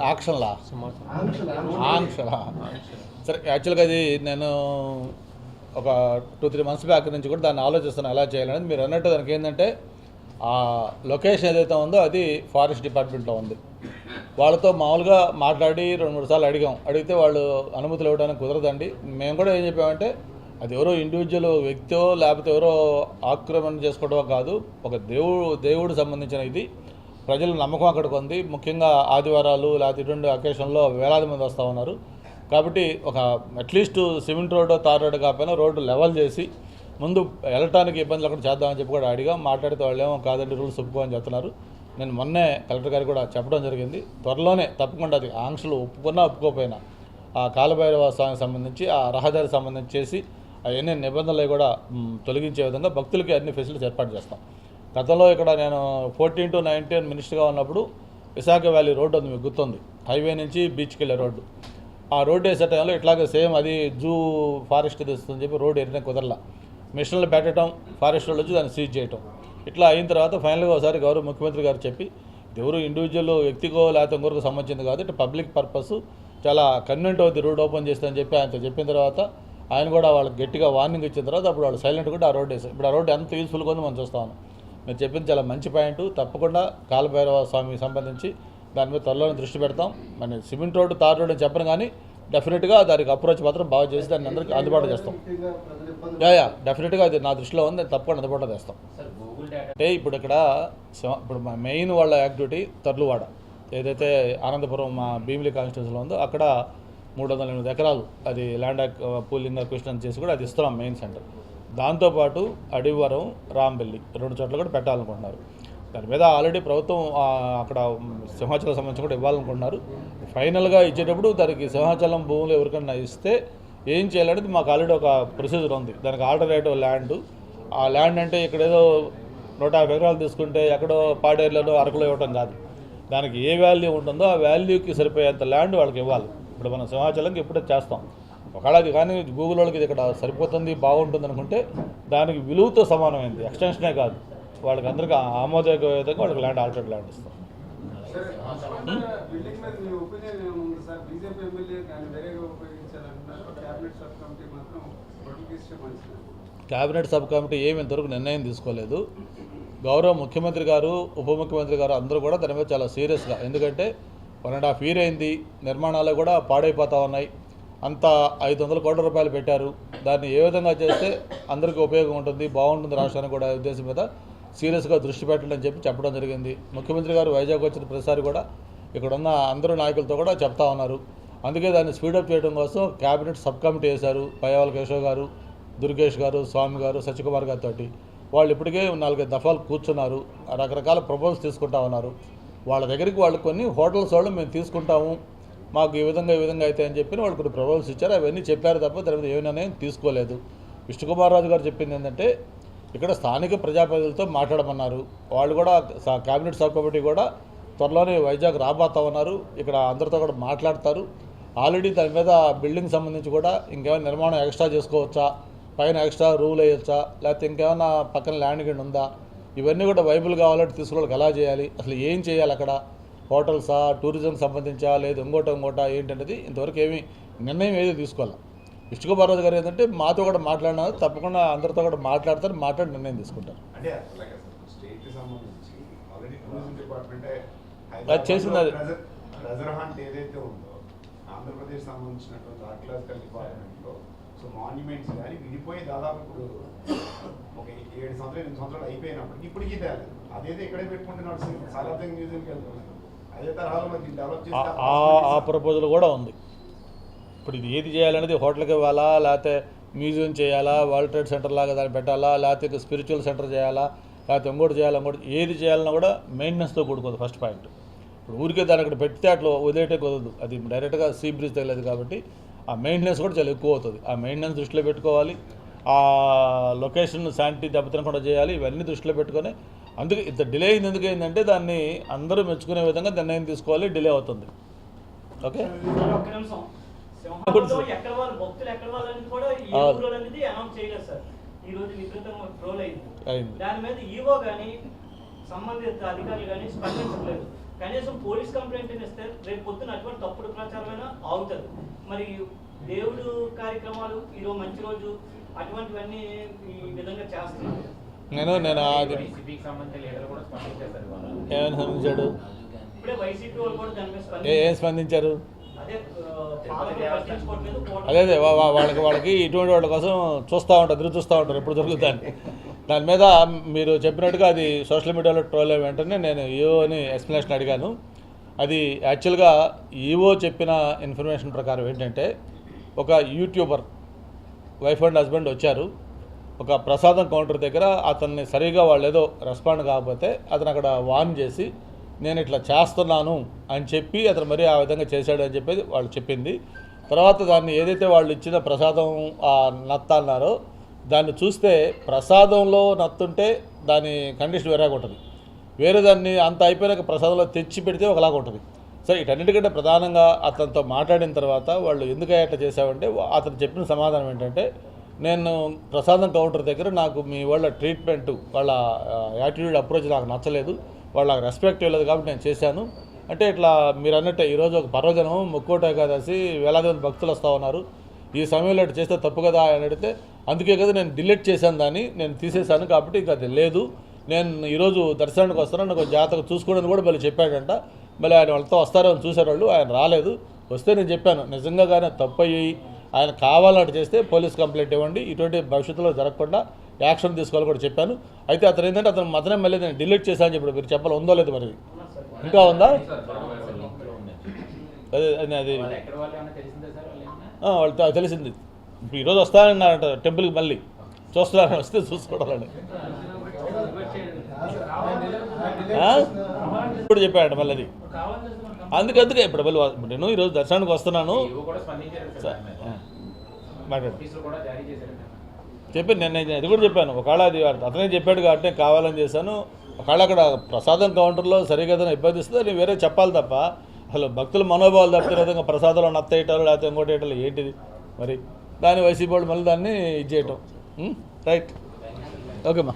ఆంక్షలా సరే యాక్చువల్గా అది నేను ఒక 2-3 months బ్యాక్ నుంచి కూడా దాన్ని ఆలోచిస్తున్నాను ఎలా చేయాలనేది. మీరు అన్నట్టు దానికి ఏంటంటే ఆ లొకేషన్ ఏదైతే ఉందో అది ఫారెస్ట్ డిపార్ట్మెంట్లో ఉంది. వాళ్ళతో మామూలుగా మాట్లాడి 2-3 సార్లు అడిగితే వాళ్ళు అనుమతులు ఇవ్వడానికి కుదరదండి. మేము కూడా ఏం చెప్పామంటే అది ఎవరో ఇండివిజువల్ వ్యక్తో లేకపోతే ఎవరో ఆక్రమణ చేసుకోవడమో కాదు, ఒక దేవుడు సంబంధించిన ఇది. ప్రజల నమ్మకం అక్కడికి ఉంది. ముఖ్యంగా ఆదివారాలు లేకపోతే ఇటువంటి అకేషన్లో వేలాది మంది వస్తూ ఉన్నారు. కాబట్టి ఒక at least cement road tar road కాకపోయినా రోడ్డు లెవెల్ చేసి ముందు వెళ్ళటానికి ఇబ్బందులు అక్కడ చేద్దామని చెప్పి కూడా మాట్లాడితే వాళ్ళు ఏమో కాదండి రూల్స్ ఒప్పుకోమని చెప్తున్నారు. నేను మొన్నే కలెక్టర్ గారికి కూడా చెప్పడం జరిగింది. త్వరలోనే తప్పకుండా అది ఆంక్షలు ఒప్పుకున్నా ఒప్పుకోకపోయినా ఆ కాలభైరవ స్వామికి సంబంధించి ఆ రహదారికి సంబంధించి చేసి అవన్నీ నిబంధనలు కూడా తొలగించే విధంగా భక్తులకి అన్ని ఫెసిలిటీస్ ఏర్పాటు చేస్తాం. గతంలో ఇక్కడ నేను 14 to 19 మినిస్టర్గా ఉన్నప్పుడు విశాఖ వ్యాలీ రోడ్డు ఉంది, మీకు గుర్తుంది, హైవే నుంచి బీచ్కి వెళ్ళే రోడ్డు. ఆ రోడ్డు వేసే టైంలో ఇట్లాగే సేమ్ అది జూ ఫారెస్ట్ తెస్తుందని చెప్పి రోడ్డు ఎరిన కుదరలా. మిషన్లు పెట్టడం, ఫారెస్ట్ వాళ్ళు వచ్చి దాన్ని సీజ్ చేయటం. ఇట్లా అయిన తర్వాత ఫైనల్గా ఒకసారి గౌరవ ముఖ్యమంత్రి గారు చెప్పి ఎవరు ఇండివిజువల్ వ్యక్తికో లేకపోతే ఇంకొకరికి సంబంధించింది కాదు, ఇటు పబ్లిక్ పర్పస్ చాలా కన్వీనెంట్ అవుతుంది రోడ్ ఓపెన్ చేస్తామని చెప్పి ఆయనతో చెప్పిన తర్వాత ఆయన కూడా వాళ్ళకి గట్టిగా వార్నింగ్ ఇచ్చిన తర్వాత అప్పుడు వాళ్ళు సైలెంట్ కూడా ఆ రోడ్ వేసారు. ఇప్పుడు ఆ రోడ్డు ఎంత యూస్ఫుల్గా ఉందో మనం చూస్తాము. మీరు చెప్పింది చాలా మంచి పాయింట్. తప్పకుండా కాలభైరవ స్వామికి సంబంధించి దాని మీద త్వరలోనే దృష్టి పెడతాం. మన సిమెంట్ రోడ్డు తార్ రోడ్డు అని చెప్పను కానీ డెఫినెట్గా దానికి అప్రోచ్ మాత్రం బాగా చేసి దాన్ని అందరికీ అందుబాటులో చేస్తాం. డెఫినెట్గా అది నా దృష్టిలో ఉంది, తప్పకుండా అందుబాటులో చేస్తాం. అంటే ఇప్పుడు ఇక్కడ ఇప్పుడు మెయిన్ వాళ్ళ యాక్టివిటీ తర్లువాడ ఏదైతే ఆనందపురం మా భీమిలి కాన్స్టిట్యూన్సీలో ఉందో అక్కడ 308 ఎకరాలు అది ల్యాండ్ పూలింగ్ క్వశ్చన్ చేసి కూడా అది ఇస్తున్నాం మెయిన్ సెంటర్. దాంతోపాటు అడివరం, రాంబెల్లి 2 చోట్ల కూడా పెట్టాలనుకుంటున్నారు. దాని మీద ఆల్రెడీ ప్రభుత్వం అక్కడ సింహాచలం సంబంధించి కూడా ఇవ్వాలనుకుంటున్నారు. ఫైనల్గా ఇచ్చేటప్పుడు దానికి సింహాచలం భూములు ఎవరికైనా ఇస్తే ఏం చేయాలనేది మాకు ఆల్రెడీ ఒక ప్రొసీజర్ ఉంది. దానికి ఆల్టర్నేటివ్ ల్యాండ్, ఆ ల్యాండ్ అంటే ఇక్కడ ఏదో 150 ఎకరాలు తీసుకుంటే ఎక్కడో పాడేరులోనో అరకులో ఇవ్వటం కాదు. దానికి ఏ వాల్యూ ఉంటుందో ఆ వాల్యూకి సరిపోయేంత ల్యాండ్ వాళ్ళకి ఇవ్వాలి. ఇప్పుడు మనం సింహాచలంకి ఎప్పుడో చేస్తాం. ఒకవేళ అది కానీ గూగుల్ వాళ్ళకి ఇది ఇక్కడ సరిపోతుంది బాగుంటుంది అనుకుంటే దానికి విలువతో సమానమైంది, ఎక్స్టెన్షనే కాదు, వాళ్ళకి అందరికీ ఆమోదయోగ్య విధంగా వాళ్ళకి ల్యాండ్ ఆల్టర్నేట్ ల్యాండ్ ఇస్తాం. క్యాబినెట్ సబ్ కమిటీ ఏమి ఇంతవరకు నిర్ణయం తీసుకోలేదు. గౌరవ ముఖ్యమంత్రి గారు, ఉప ముఖ్యమంత్రి గారు అందరూ కూడా దాని మీద చాలా సీరియస్గా, ఎందుకంటే 1.5 year అయింది, నిర్మాణాలు కూడా పాడైపోతూ ఉన్నాయి. అంతా 500 కోట్ల రూపాయలు పెట్టారు. దాన్ని ఏ విధంగా చేస్తే అందరికీ ఉపయోగం ఉంటుంది, బాగుంటుంది రాష్ట్రానికి కూడా ఉద్దేశం మీద సీరియస్గా దృష్టి పెట్టండి అని చెప్పడం జరిగింది. ముఖ్యమంత్రి గారు వైజాగ్ వచ్చిన ప్రతిసారి కూడా ఇక్కడున్న అందరూ నాయకులతో కూడా చెప్తా ఉన్నారు. అందుకే దాన్ని స్పీడప్ చేయడం కోసం క్యాబినెట్ సబ్ కమిటీ వేశారు. పయ్యావల కేశవ్ గారు, దుర్గేష్ గారు, స్వామి గారు, సత్యకుమార్ గారితో వాళ్ళు ఇప్పటికే 4-5 దఫాలు కూర్చున్నారు. రకరకాల ప్రపోజల్స్ తీసుకుంటా ఉన్నారు. వాళ్ళ దగ్గరికి వాళ్ళు కొన్ని హోటల్స్ వాళ్ళు మేము తీసుకుంటాము, మాకు ఈ విధంగా అయితే అని చెప్పి వాళ్ళు కొన్ని ప్రపోజల్స్ ఇచ్చారు. అవన్నీ చెప్పారు తప్ప దాని మీద ఏ నిర్ణయం తీసుకోలేదు. విష్ణుకుమార్ రాజు గారు చెప్పింది ఏంటంటే ఇక్కడ స్థానిక ప్రజాప్రతినిధులతో మాట్లాడమన్నారు. వాళ్ళు కూడా క్యాబినెట్ సబ్ కమిటీ కూడా త్వరలోనే వైజాగ్ రాబోతా ఉన్నారు. ఇక్కడ అందరితో కూడా మాట్లాడతారు. ఆల్రెడీ దాని మీద బిల్డింగ్ సంబంధించి కూడా ఇంకేమైనా నిర్మాణం ఎక్స్ట్రా చేసుకోవచ్చా, పైన ఎక్స్ట్రా రూల్ వేయచ్చా, లేకపోతే ఇంకేమైనా పక్కన ల్యాండ్ కింద ఉందా, ఇవన్నీ కూడా వైబుల్ కావాలంటే తీసుకోవడానికి ఎలా చేయాలి, అసలు ఏం చేయాలి, అక్కడ హోటల్సా, టూరిజంకి సంబంధించా, లేదు ఇంకోట ఏంటనేది ఇంతవరకు ఏమీ నిర్ణయం ఏదో తీసుకోవాలి. విష్ణుకుమార్ రాజు గారు ఏంటంటే మాతో కూడా మాట్లాడినారు, తప్పకుండా అందరితో కూడా మాట్లాడి నిర్ణయం తీసుకుంటారు. అది చేసింది అది ఆంధ్రప్రదేశ్ సంబంధించినటువంటి ఆర్కియాలజికల్ డిపార్ట్మెంట్లో సో మాన్యుమెంట్స్ కానీ విడిపోయి దాదాపు ఇప్పుడు ఒక 7 సంవత్సరాలు 8 సంవత్సరాలు అయిపోయినప్పటికీ ఇప్పటికీ తేలేదు. అదేదో ఇక్కడే పెట్టుకుంటున్నాడు, సాలార్జంగ్ మ్యూజియంకి వెళ్తున్నాడు. అదే తరహాలో మనకి డెవలప్ చేస్తే ఆ ప్రపోజల్ కూడా ఉంది. ఇప్పుడు ఇది ఏది చేయాలనేది హోటల్కి ఇవ్వాలా, లేకపోతే మ్యూజియం చేయాలా, వరల్డ్ ట్రేడ్ సెంటర్ లాగా దాన్ని పెట్టాలా, లేకపోతే స్పిరిచువల్ సెంటర్ చేయాలా, లేకపోతే ఇంకోటి చేయాలా, ఏది చేయాలన్నా కూడా మెయింటెనెన్స్తో కూడుకోదు ఫస్ట్ పాయింట్. ఇప్పుడు ఊరికే దాన్ని అక్కడ పెడితే అట్లా వదిలేటే కుదరదు, అది డైరెక్ట్గా సీ బ్రిడ్జ్ తగలేదు కాబట్టి ఆ మెయింటెనెన్స్ కూడా చాలా ఎక్కువ అవుతుంది. ఆ మెయింటెనెన్స్ దృష్టిలో పెట్టుకోవాలి, ఆ లొకేషన్ శానిటీ దెబ్బతినకుండా చేయాలి, ఇవన్నీ దృష్టిలో పెట్టుకొని అందుకే ఇంత డిలే అయింది. ఎందుకు అయిందంటే దాన్ని అందరూ మెచ్చుకునే విధంగా నిర్ణయం తీసుకోవాలి, డిలే అవుతుంది. ఓకే సంబంధిత అధికారులు కానీ స్పందించలేదు. కనీసం పోలీస్ కంప్లైంట్ ఇస్తే రేపు పొద్దున అటువంటి తప్పుడు ప్రచారమైనా ఆగుతుంది. మరి దేవుడు కార్యక్రమాలు ఈరోజు మంచి రోజు అటువంటివన్నీ ఈ విధంగా చేస్తున్నారు. నేను అది వైసీపీకి సంబంధించిన లీడర్ కూడా స్పందించేశారు ఇవాళ. ఏమైనా స్పందించాడు? ఇప్పుడే వైసీపీ వాళ్ళు కూడా దాని మీద ఏం స్పందించారు? అదే పట్టించుకోవట్లేదు. అదే వాళ్ళకి ఇటువంటి వాళ్ళ కోసం చూస్తూ ఉంటారు, ఎదురు చూస్తూ ఉంటారు ఎప్పుడు జరుగుతుందని. దాని మీద మీరు చెప్పినట్టుగా అది సోషల్ మీడియాలో ట్రోల్ అయిన వెంటనే నేను ఈఓని ఎక్స్ప్లెనేషన్ అడిగాను. అది యాక్చువల్గా ఈఓ చెప్పిన ఇన్ఫర్మేషన్ ప్రకారం ఏంటంటే, ఒక యూట్యూబర్ వైఫ్ అండ్ హస్బెండ్ వచ్చారు, ఒక ప్రసాదం కౌంటర్ దగ్గర అతన్ని సరిగా వాళ్ళు ఏదో రెస్పాండ్ కాకపోతే అతను అక్కడ వార్న్ చేసి నేను ఇట్లా చేస్తున్నాను అని చెప్పి అతను మరీ ఆ విధంగా చేశాడు అని చెప్పేది వాళ్ళు చెప్పింది. తర్వాత దాన్ని ఏదైతే వాళ్ళు ఇచ్చిన ప్రసాదం నత్త అన్నారో దాన్ని చూస్తే ప్రసాదంలో నత్తుంటే దాని కండిషన్ వేరేగా ఉంటుంది, వేరే దాన్ని అంత అయిపోయినాక ప్రసాదంలో తెచ్చి పెడితే ఒకలాగా ఉంటుంది. సరే, వీటన్నిటికంటే ప్రధానంగా అతనితో మాట్లాడిన తర్వాత వాళ్ళు ఎందుకు అట్లా చేశావంటే అతను చెప్పిన సమాధానం ఏంటంటే, నేను ప్రసాదం కౌంటర్ దగ్గర నాకు మీ వాళ్ళ ట్రీట్మెంట్, వాళ్ళ యాటిట్యూడ్, అప్రోచ్ నాకు నచ్చలేదు, వాళ్ళకి రెస్పెక్ట్ ఇవ్వలేదు కాబట్టి నేను చేశాను. అంటే ఇట్లా మీరు అన్నట్టే ఈరోజు ఒక పర్వదినం, ముక్కోట ఏకాదశి, వేలాది మంది భక్తులు వస్తూ ఉన్నారు, ఈ సమయంలో ఇట్లా చేస్తే తప్పు కదా అని అడిగితే, అందుకే కదా నేను డిలీట్ చేశాను, దాన్ని నేను తీసేశాను, కాబట్టి ఇంకా అది లేదు, నేను ఈరోజు దర్శనానికి వస్తాను, నాకు జాతకం చూసుకోవడానికి కూడా మళ్ళీ చెప్పాడంట. మళ్ళీ ఆయన వాళ్ళతో వస్తారని చూశారు వాళ్ళు, ఆయన రాలేదు. వస్తే నేను చెప్పాను నిజంగా కానీ తప్పు అయ్యి ఆయన కావాలంటే చేస్తే పోలీస్ కంప్లైంట్ ఇవ్వండి, ఇటువంటి భవిష్యత్తులో జరగకుండా యాక్షన్ తీసుకోవాలని కూడా చెప్పాను. అయితే అతను ఏంటంటే అతను మళ్ళీ నేను డిలీట్ చేశాను చెప్పాడు. మీరు చెప్పాలి ఉందో లేదు, మరి ఇంకా ఉందా? అది వాళ్ళు తెలిసింది. ఇప్పుడు ఈరోజు వస్తానన్నారంట టెంపుల్కి, మళ్ళీ చూస్తున్నారని వస్తే చూసుకోవడాలని ఇప్పుడు చెప్పాడు మళ్ళీ. అది అందుకే ఇప్పుడు మళ్ళీ నేను ఈరోజు దర్శనానికి వస్తున్నాను చెప్పాను. నేను అది కూడా చెప్పాను, ఒకవేళ అది అతనే చెప్పాడు కాబట్టి నేను కావాలని చేశాను. ఒకవేళ అక్కడ ప్రసాదం కౌంటర్లో సరిగ్గా ఏదైనా ఇబ్బంది ఇస్తే నేను వేరే చెప్పాలి తప్ప, అసలు భక్తుల మనోభావాలు తప్పితే విధంగా ప్రసాదంలో నత్తేయటాలు లేకపోతే ఇంకోటి వేయటాలు ఏంటిది మరి? దాన్ని వైసీపీ వాళ్ళు మళ్ళీ దాన్ని ఇది చేయటం. రైట్, ఓకేమ్మా.